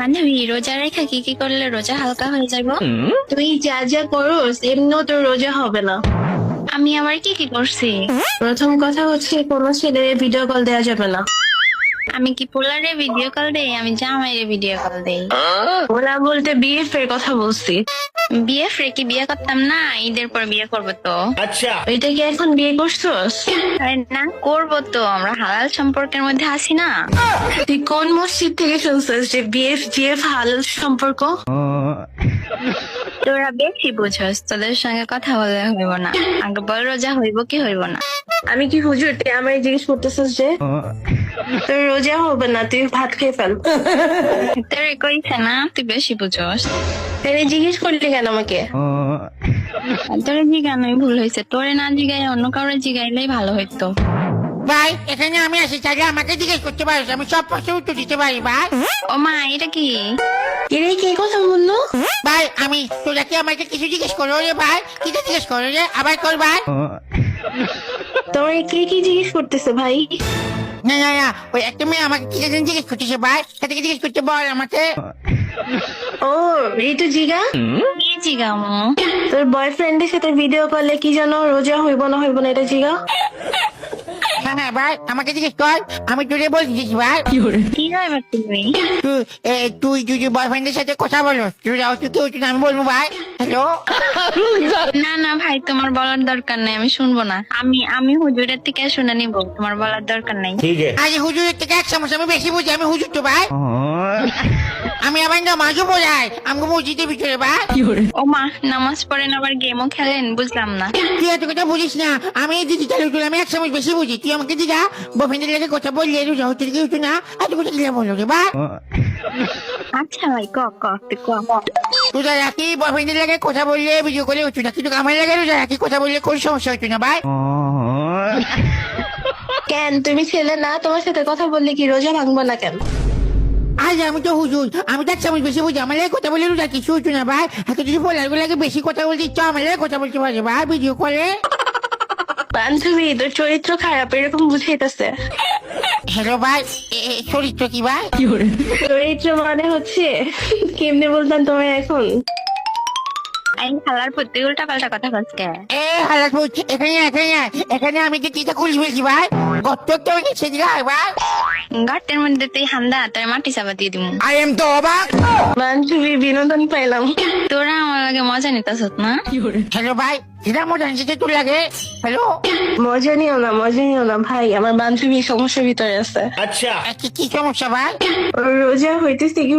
বান্ধবী রোজা রেখা কি কি করলে রোজা হালকা হয়ে যাবো? তুই যা যা করোস এমনিও তোর রোজা হবে না। আমি আবার কি কি করছি? প্রথম কথা হচ্ছে কোনো ছেলে ভিডিও কল দেওয়া যাবে না। আমি কি পোলারে ভিডিও কল দেই? আমি জামাইরে ভিডিও কল দেই। ওরা বলতে বিএফ এর কথা বলছি। বিয়ে ফ্রে কি বিয়ে করতাম না? ঈদের পর বিয়ে করবো তো। এটা কি এখন বিয়ে করছোস? আরে না, করবো তো, আমরা হালাল সম্পর্কের মধ্যে আছি না। তুই কোন মসজিদ থেকে শুনছিস যে বিএফ জিএফ হালাল সম্পর্ক? তোরা বেশি বুঝস, তোদের সঙ্গে কথা বলে হইব না। আগে বল রোজা হইব কি হইব না? আমি কি হুজুর তুই আমায় জিজ্ঞেস করতেছিস যে তোর রোজা হবে না, তুই ভাত খেয়ে ফেল। তোরে কইছে না তুই বেশি বুঝস। তাহলে জিজ্ঞেস করলি কেন আমাকে? তোরে জিগানোই ভুল হয়েছে, তোরে না জিগাই অন্য কাউরে জিগাইলেই ভালো হইতো। ভাই এখানে আমি আসি, চাইলে আমাকে জিজ্ঞেস করতে পারিস, আমি সব প্রশ্ন উত্তর দিতে পারি ভাই। ও মা, এটা কি? এরে কে কথা বললো? ভাই আমি তোরা কি আমাকে কিছু জিজ্ঞেস করো রে ভাই? কিছু জিজ্ঞেস করো রে, আবার কর ভাই। তোমার কে কি জিজ্ঞেস করতেছে ভাই? না না না, ওই একটা মেয়ে আমাকে কি যেন জিজ্ঞেস করতেছে ভাই, সেটাকে জিজ্ঞেস করতে বল আমাকে। ও এই তো জিগা, কি জিগামো? তোর বয়ফ্রেন্ডের সাথে ভিডিও কলে কি জানো রোজা হইব না হইব না এটা জিগা। হ্যাঁ হ্যাঁ ভাই, আমাকে জিজ্ঞেস কর, আমি তোরে বলছিস ভাই। কি হয় তুমি? তুই যদি বয়ফ্রেন্ডের সাথে কথা বলো, তুই যাও, তুই কেউ তুই, আমি বলবো ভাই। হ্যালো। না না ভাই, তোমার বলার দরকার নাই, আমি শুনবো না। আমি হুজুরের থেকে শুনে নিব, তোমার বলার দরকার নাই। আজ হুজুরের থেকে এক সমস্যা আমি বেশি বুঝি, আমি হুজুর তো ভাই। আমি আবার নামাজও বোঝাই আমাকে মসজিদের ভিতরে ভাই। ও মা, নামাজ পড়েন আবার গেমও খেলেন? বুঝলাম না। তুই এত কথা বুঝিস না, আমি ডিজিটাল উঠলে আমি এক সময় বেশি বুঝি। তুই আমাকে দিঘা বয়ফ্রেন্ডের লাগে কথা বললি, রোজা হচ্ছে কি হচ্ছে না, এত কথা দিলে বললো রে ভাই। আচ্ছা ভাই, তুই ক। রোজা রাখি বয়ফ্রেন্ডের লাগে কথা বললে ভিডিও করে হচ্ছে না, কিন্তু আমার লাগে রোজা রাখি কথা বললে কোন সমস্যা হচ্ছে না ভাই। কেন তুমি ছেলে না? তোমার সাথে কথা বললে কি রোজা ভাঙবো না কেন? আজ আমি তো হুজুর, আমি তো এক সময় বেশি বুঝি, আমার লাগে কথা বললে রোজা কিছু হচ্ছে না ভাই। এখন যদি বলার লাগে বেশি কথা বলতে ইচ্ছা, আমার লাগে কথা বলতে পারে ভাই ভিডিও করে। বান্ধবী তোর চরিত্র খারাপ এরকম বুঝাইতেছে। হ্যালো ভাই, চরিত্র কি ভাই? চরিত্র মানে হচ্ছে কেমনে বলতাম তোমার এখন? আইন খালার প্রতি উল্টা পাল্টা কথা বলছে। এ হালাত বলছি, এখানে এখানে এখানে আমি যে কিটা খুলিস বলছি ভাই, গত তো সেদিকে ভাই। ঘাটের মধ্যে তুই হান্দা, তোর মাটি চাপা দিয়ে দিব। আই এম তো অবাক। বান্ধবী বিনোদন পাইলাম। তোরা আমার লাগে মজা নিতেছ না? হ্যালো ভাই, সেটা মজা নিচ্ছে তোর লাগে? হ্যালো। মজা নিও না, মজা নিও না ভাই, আমার বান্ধবী সমস্যার ভিতরে আছে। কি সমস্যা ভাই? ওর রোজা হইতেছে কি